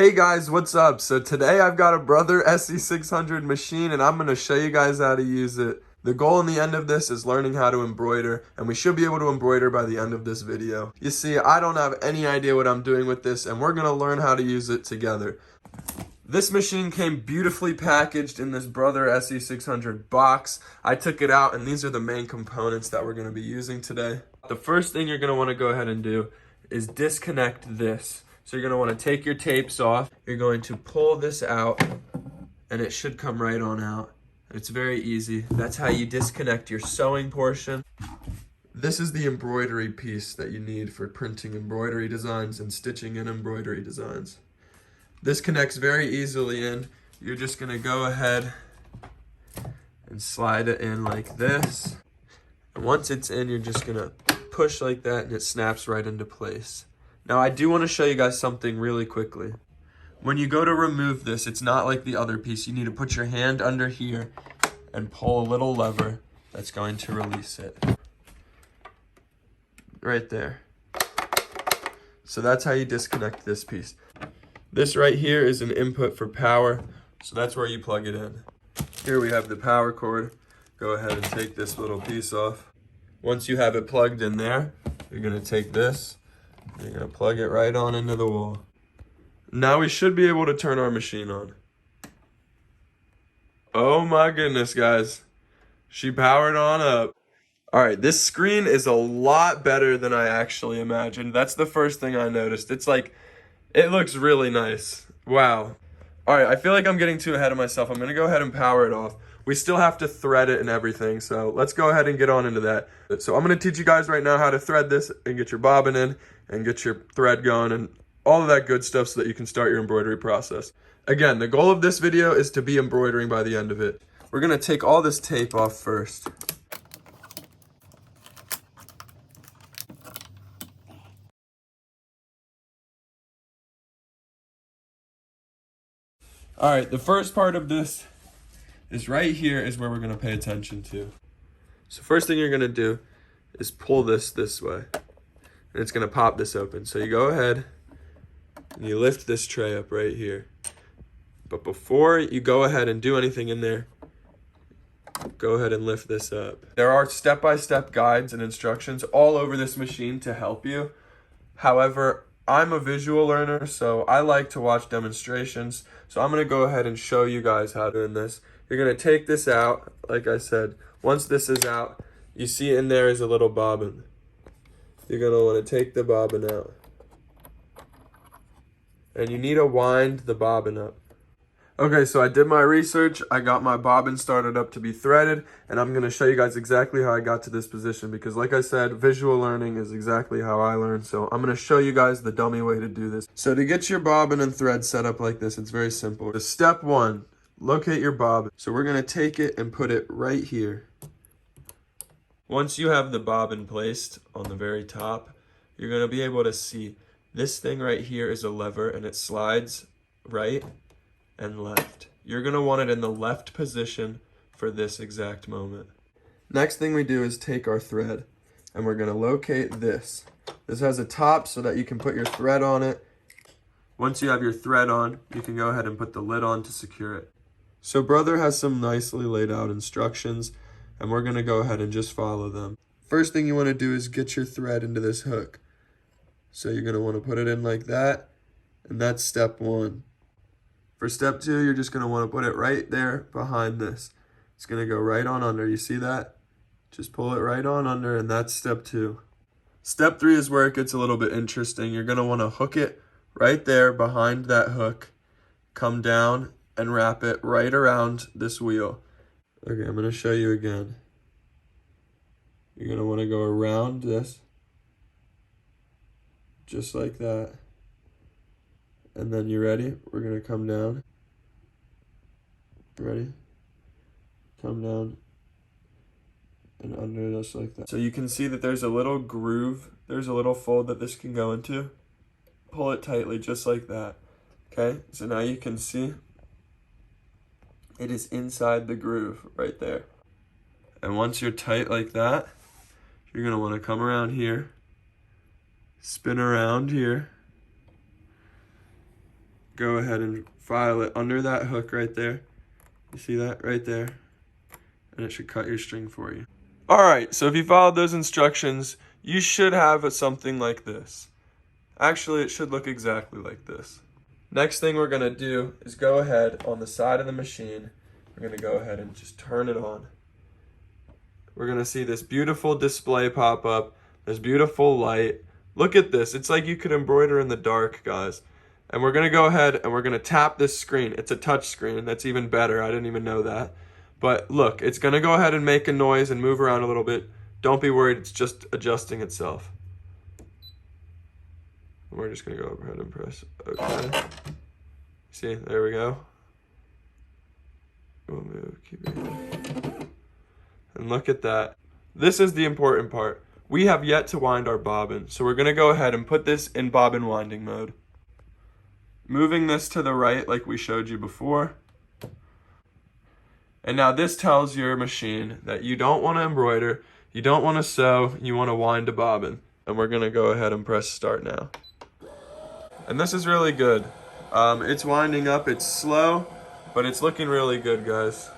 Hey guys, what's up? So today I've got a Brother Se600 machine and I'm going to show you guys how to use it. The goal in the end of this is learning how to embroider, and we should be able to embroider by the end of this video. You see, I don't have any idea what I'm doing with this, and we're going to learn how to use it together. This machine came beautifully packaged in this Brother Se600 box. I took it out and these are the main components that we're going to be using today. The first thing you're going to want to go ahead and do is disconnect this. So you're going to want to take your tapes off. You're going to pull this out and it should come right on out. It's very easy. That's how you disconnect your sewing portion. This is the embroidery piece that you need for printing embroidery designs and stitching in embroidery designs. This connects very easily in. You're just going to go ahead and slide it in like this. And once it's in, you're just going to push like that and it snaps right into place. Now I do want to show you guys something really quickly. When you go to remove this, it's not like the other piece. You need to put your hand under here and pull a little lever that's going to release it. Right there. So that's how you disconnect this piece. This right here is an input for power, so that's where you plug it in. Here we have the power cord. Go ahead and take this little piece off. Once you have it plugged in there, you're going to take this, you're going to plug it right on into the wall. Now we should be able to turn our machine on. Oh my goodness, guys. She powered on up. Alright, this screen is a lot better than I actually imagined. That's the first thing I noticed. It's like, it looks really nice. Wow. Alright, I feel like I'm getting too ahead of myself. I'm going to go ahead and power it off. We still have to thread it and everything, so let's go ahead and get on into that. So I'm going to teach you guys right now how to thread this and get your bobbin in and get your thread going and all of that good stuff so that you can start your embroidery process. Again, the goal of this video is to be embroidering by the end of it. We're going to take all this tape off first. Alright, the first part of this is right here is where we're going to pay attention to. So first thing you're going to do is pull this way. And it's going to pop this open. So you go ahead and you lift this tray up right here. But before you go ahead and do anything in there, go ahead and lift this up. There are step-by-step guides and instructions all over this machine to help you. However, I'm a visual learner, so I like to watch demonstrations. So I'm going to go ahead and show you guys how to do this. You're going to take this out, like I said. Once this is out, you see in there is a little bobbin. You're going to want to take the bobbin out. And you need to wind the bobbin up. Okay, so I did my research. I got my bobbin started up to be threaded, and I'm going to show you guys exactly how I got to this position because like I said, visual learning is exactly how I learn. So I'm going to show you guys the dummy way to do this. So to get your bobbin and thread set up like this, it's very simple. The step one, locate your bobbin. So we're going to take it and put it right here. Once you have the bobbin placed on the very top, you're going to be able to see this thing right here is a lever and it slides right and left. You're going to want it in the left position for this exact moment. Next thing we do is take our thread and we're going to locate this. This has a top so that you can put your thread on it. Once you have your thread on, you can go ahead and put the lid on to secure it. So Brother has some nicely laid out instructions and we're going to go ahead and just follow them. First thing you want to do is get your thread into this hook. So you're going to want to put it in like that, and that's step one. For step two, you're just going to want to put it right there behind this. It's going to go right on under. You see that? Just pull it right on under, and that's step two. Step three is where it gets a little bit interesting. You're going to want to hook it right there behind that hook, come down, and wrap it right around this wheel. Okay, I'm going to show you again. You're going to want to go around this, just like that. And then you ready? We're going to come down. Ready? Come down and under just like that. So you can see that there's a little groove. There's a little fold that this can go into. Pull it tightly just like that. Okay, so now you can see it is inside the groove right there. And once you're tight like that, you're going to want to come around here, spin around here, go ahead and file it under that hook right there. You see that right there? And it should cut your string for you. All right, so if you followed those instructions, you should have something like this. Actually, it should look exactly like this. Next thing we're gonna do is go ahead on the side of the machine. We're gonna go ahead and just turn it on. We're gonna see this beautiful display pop up, this beautiful light. Look at this, it's like you could embroider in the dark, guys. And we're gonna go ahead and we're gonna tap this screen. It's a touch screen, that's even better, I didn't even know that. But look, it's gonna go ahead and make a noise and move around a little bit. Don't be worried, it's just adjusting itself. We're just gonna go ahead and press OK. See, there we go. We'll move, keep it. And look at that. This is the important part. We have yet to wind our bobbin, so we're gonna go ahead and put this in bobbin winding mode. Moving this to the right like we showed you before. And now this tells your machine that you don't want to embroider, you don't want to sew, you want to wind a bobbin. And we're gonna go ahead and press start now. And this is really good. It's winding up, it's slow, but it's looking really good, guys.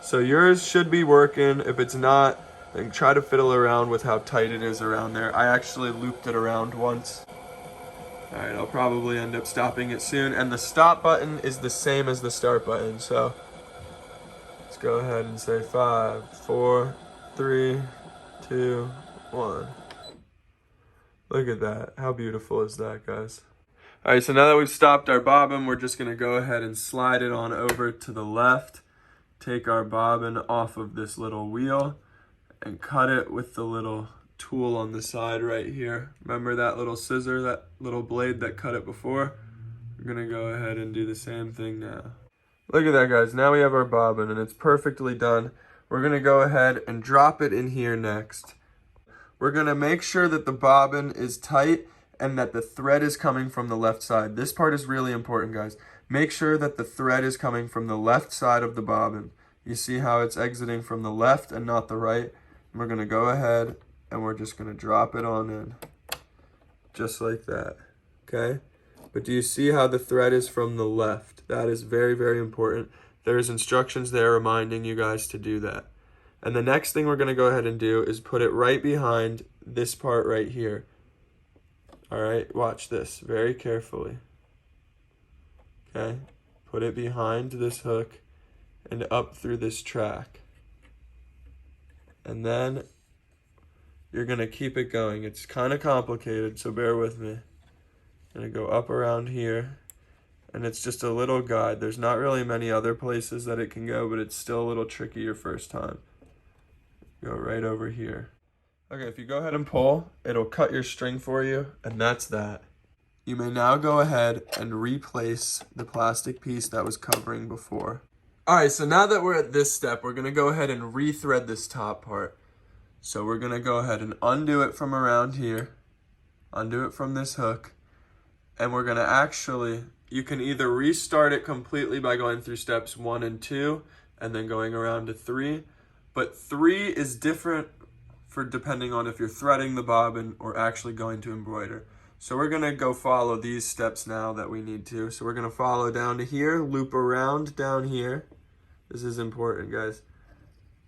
So yours should be working. If it's not, then try to fiddle around with how tight it is around there. I actually looped it around once. All right, I'll probably end up stopping it soon. And the stop button is the same as the start button. So let's go ahead and say 5, 4, 3, 2, 1. Look at that. How beautiful is that, guys? All right, so now that we've stopped our bobbin, we're just gonna go ahead and slide it on over to the left. Take our bobbin off of this little wheel and cut it with the little tool on the side right here. Remember that little scissor, that little blade that cut it before? We're gonna go ahead and do the same thing now. Look at that, guys. Now we have our bobbin and it's perfectly done. We're gonna go ahead and drop it in here next. We're gonna make sure that the bobbin is tight and that the thread is coming from the left side. This part is really important, guys. Make sure that the thread is coming from the left side of the bobbin. You see how it's exiting from the left and not the right? And we're gonna go ahead and we're just gonna drop it on in. Just like that, okay? But do you see how the thread is from the left? That is very, very important. There's instructions there reminding you guys to do that. And the next thing we're gonna go ahead and do is put it right behind this part right here. All right, watch this very carefully. Okay, put it behind this hook and up through this track. And then you're gonna keep it going. It's kind of complicated, so bear with me. I'm gonna go up around here, and it's just a little guide. There's not really many other places that it can go, but it's still a little tricky your first time. Go right over here. Okay, if you go ahead and pull, it'll cut your string for you, and that's that. You may now go ahead and replace the plastic piece that was covering before. All right, so now that we're at this step, we're gonna go ahead and rethread this top part. So we're gonna go ahead and undo it from around here, undo it from this hook, and we're gonna actually, you can either restart it completely by going through steps 1 and 2, and then going around to 3, but 3 is different for depending on if you're threading the bobbin or actually going to embroider. So we're gonna go follow these steps now that we need to. So we're gonna follow down to here, loop around down here. This is important, guys,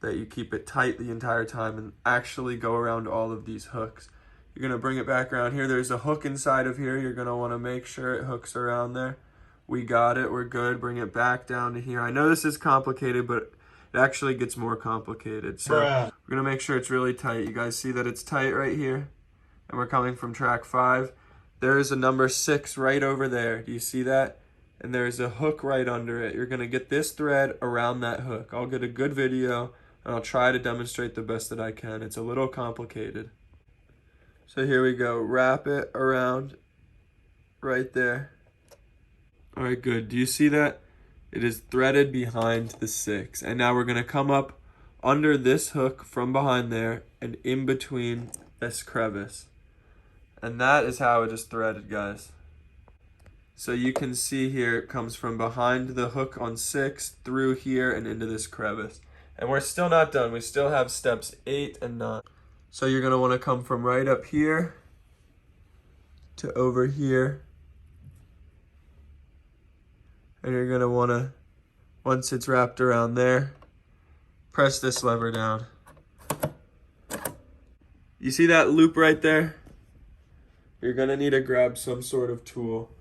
that you keep it tight the entire time and actually go around all of these hooks. You're gonna bring it back around here. There's a hook inside of here. You're gonna wanna make sure it hooks around there. We got it, we're good. Bring it back down to here. I know this is complicated, but it actually gets more complicated. So we're gonna make sure it's really tight. You guys see that it's tight right here? And we're coming from track 5. There's a number 6 right over there. Do you see that? And there's a hook right under it. You're gonna get this thread around that hook. I'll get a good video and I'll try to demonstrate the best that I can. It's a little complicated. So here we go. Wrap it around right there. All right, good. Do you see that? It is threaded behind the 6. And now we're gonna come up under this hook from behind there and in between this crevice. And that is how it is threaded, guys. So you can see here it comes from behind the hook on 6 through here and into this crevice. And we're still not done. We still have steps 8 and 9. So you're gonna wanna come from right up here to over here. And you're gonna wanna, once it's wrapped around there, press this lever down. You see that loop right there? You're gonna need to grab some sort of tool.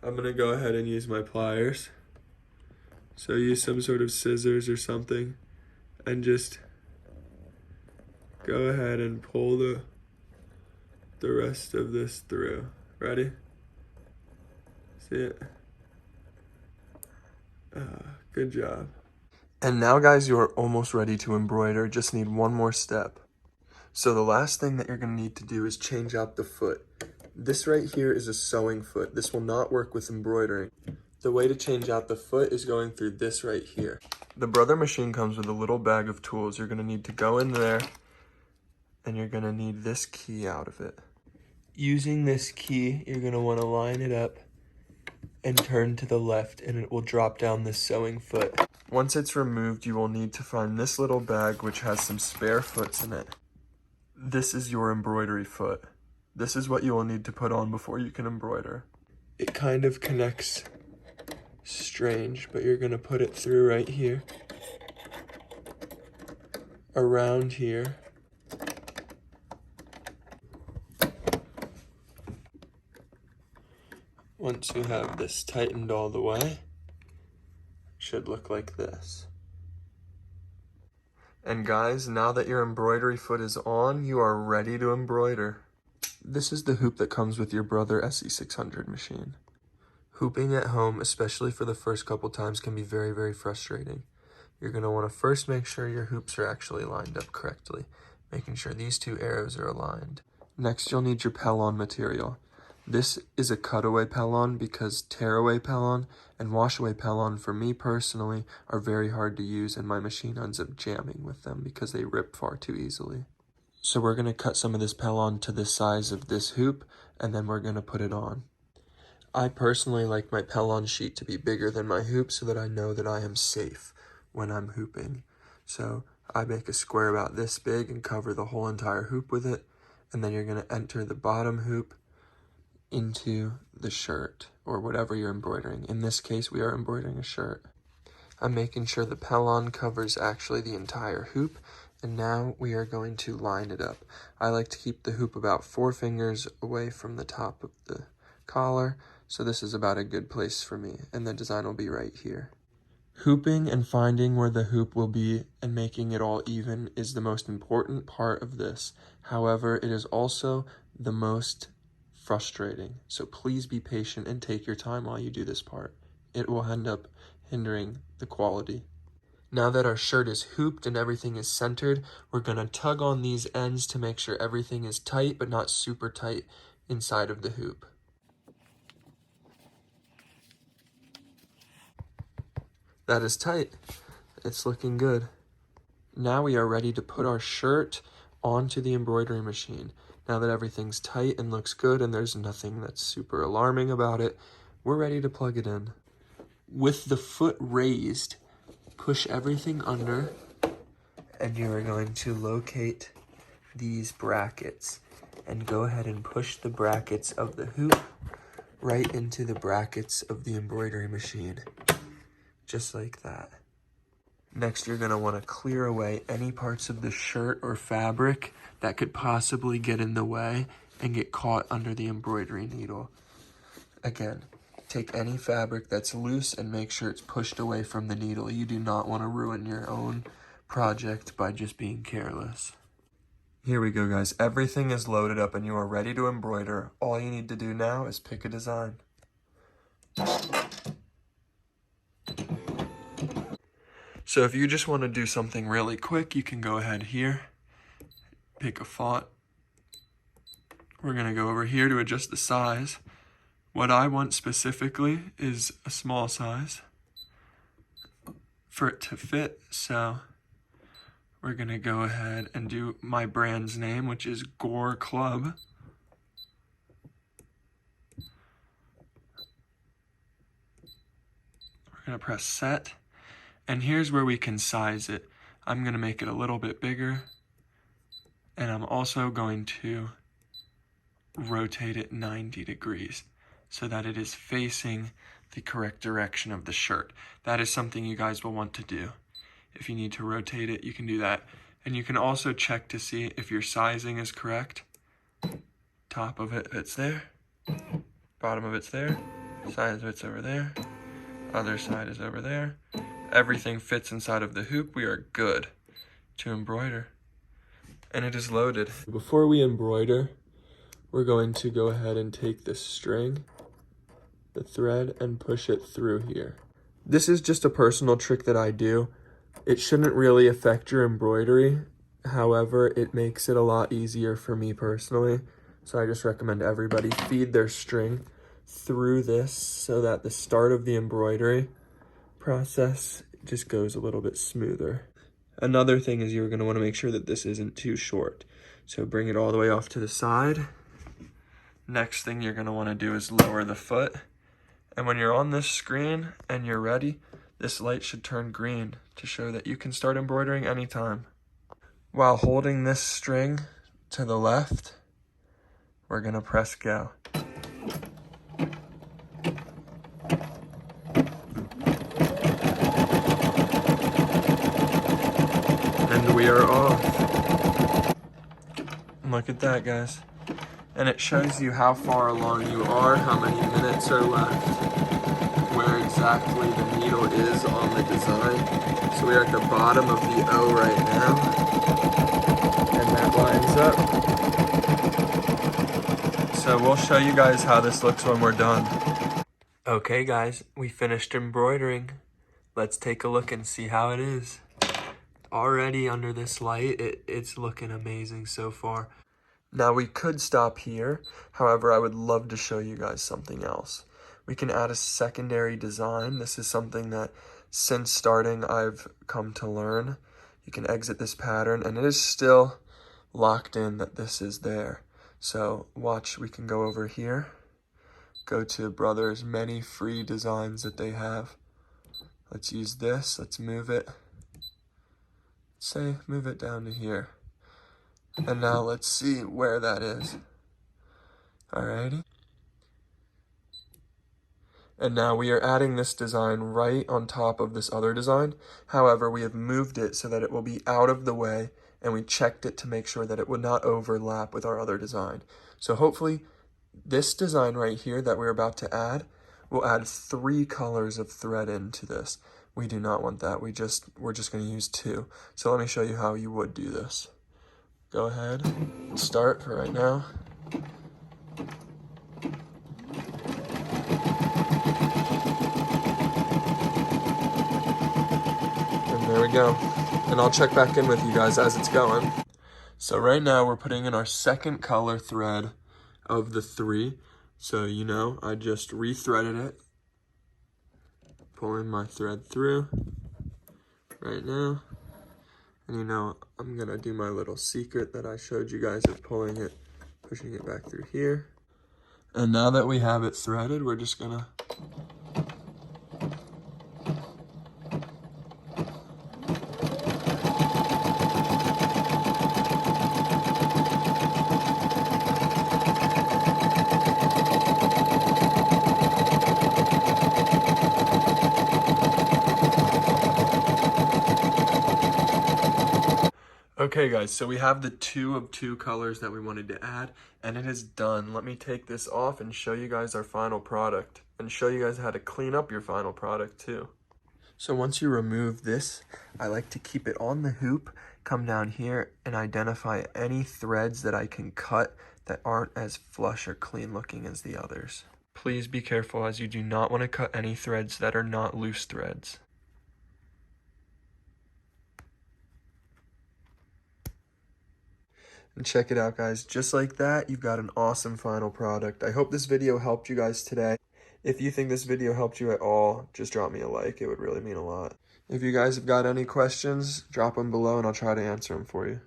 I'm gonna go ahead and use my pliers. So use some sort of scissors or something and just go ahead and pull the rest of this through. Ready? See it? Good job. And now guys, you are almost ready to embroider. Just need one more step. So the last thing that you're gonna need to do is change out the foot. This right here is a sewing foot. This will not work with embroidering. The way to change out the foot is going through this right here. The Brother machine comes with a little bag of tools. You're gonna need to go in there and you're gonna need this key out of it. Using this key, you're gonna wanna line it up and turn to the left and it will drop down this sewing foot. Once it's removed, you will need to find this little bag which has some spare foots in it. This is your embroidery foot. This is what you will need to put on before you can embroider. It kind of connects strange, but you're gonna put it through right here, around here, once you have this tightened all the way, it should look like this. And guys, now that your embroidery foot is on, you are ready to embroider. This is the hoop that comes with your Brother Se600 machine. Hooping at home, especially for the first couple times, can be very, very frustrating. You're going to want to first make sure your hoops are actually lined up correctly, making sure these two arrows are aligned. Next, you'll need your pellon material. This is a cutaway pellon because tearaway pellon and washaway pellon, for me personally, are very hard to use and my machine ends up jamming with them because they rip far too easily. So we're going to cut some of this pellon to the size of this hoop and then we're going to put it on. I personally like my pellon sheet to be bigger than my hoop so that I know that I am safe when I'm hooping. So I make a square about this big and cover the whole entire hoop with it, and then you're going to enter the bottom hoop into the shirt or whatever you're embroidering. In this case, we are embroidering a shirt. I'm making sure the pellon covers actually the entire hoop, and now we are going to line it up. I like to keep the hoop about 4 fingers away from the top of the collar, so this is about a good place for me, and the design will be right here. Hooping and finding where the hoop will be and making it all even is the most important part of this. However, it is also the most frustrating, so please be patient and take your time while you do this part. It will end up hindering the quality. Now that our shirt is hooped and everything is centered, we're going to tug on these ends to make sure everything is tight but not super tight inside of the hoop. That is tight. It's looking good. Now we are ready to put our shirt onto the embroidery machine. Now that everything's tight and looks good and there's nothing that's super alarming about it, we're ready to plug it in. With the foot raised, push everything under and you are going to locate these brackets and go ahead and push the brackets of the hoop right into the brackets of the embroidery machine. Just like that. Next, you're going to want to clear away any parts of the shirt or fabric that could possibly get in the way and get caught under the embroidery needle. Again, take any fabric that's loose and make sure it's pushed away from the needle. You do not want to ruin your own project by just being careless. Here we go, guys. Everything is loaded up and you are ready to embroider. All you need to do now is pick a design. So if you just want to do something really quick, you can go ahead here, pick a font. We're going to go over here to adjust the size. What I want specifically is a small size for it to fit. So we're going to go ahead and do my brand's name, which is Gore Club. We're going to press set. And here's where we can size it. I'm going to make it a little bit bigger. And I'm also going to rotate it 90 degrees so that it is facing the correct direction of the shirt. That is something you guys will want to do. If you need to rotate it, you can do that. And you can also check to see if your sizing is correct. Top of it's there, bottom of it's there, side of it's over there, other side is over there. Everything fits inside of the hoop. We are good to embroider. And it is loaded. Before we embroider, we're going to go ahead and take this string, the thread, and push it through here. This is just a personal trick that I do. It shouldn't really affect your embroidery. However, it makes it a lot easier for me personally. So I just recommend everybody feed their string through this so that the start of the embroidery process just goes a little bit smoother. Another thing is you're going to want to make sure that this isn't too short. So bring it all the way off to the side. Next thing you're going to want to do is lower the foot. And when you're on this screen and you're ready, this light should turn green to show that you can start embroidering anytime. While holding this string to the left, we're going to press go. And we are off. Look at that, guys. And it shows you how far along you are, how many minutes are left, where exactly the needle is on the design. So we're at the bottom of the O right now. And that lines up. So we'll show you guys how this looks when we're done. Okay guys, we finished embroidering. Let's take a look and see how it is. Already under this light, it's looking amazing so far. Now we could stop here, however I would love to show you guys something else. We can add a secondary design. This is something that since starting I've come to learn. You can exit this pattern and it is still locked in that this is there. So watch, we can go over here, go to Brother's many free designs that they have. Let's use this, let's move it. Say, move it down to here. And now let's see where that is. Alrighty. And now we are adding this design right on top of this other design. However, we have moved it so that it will be out of the way, and we checked it to make sure that it would not overlap with our other design. So hopefully this design right here that we're about to add will add 3 colors of thread into this. We do not want that. We're just going to use 2. So let me show you how you would do this. Go ahead, start for right now. And there we go. And I'll check back in with you guys as it's going. So right now we're putting in our second color thread of the 3. So you know, I just re-threaded it. Pulling my thread through right now. And you know, I'm gonna do my little secret that I showed you guys of pulling it, pushing it back through here. And now that we have it threaded, we're just gonna Okay guys, so we have the 2 of 2 colors that we wanted to add, and it is done. Let me take this off and show you guys our final product, and show you guys how to clean up your final product too. So once you remove this, I like to keep it on the hoop, come down here and identify any threads that I can cut that aren't as flush or clean looking as the others. Please be careful, as you do not want to cut any threads that are not loose threads. And check it out guys, just like that, you've got an awesome final product. I hope this video helped you guys today. If you think this video helped you at all, just drop me a like, it would really mean a lot. If you guys have got any questions, drop them below and I'll try to answer them for you.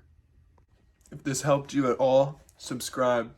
If this helped you at all, subscribe.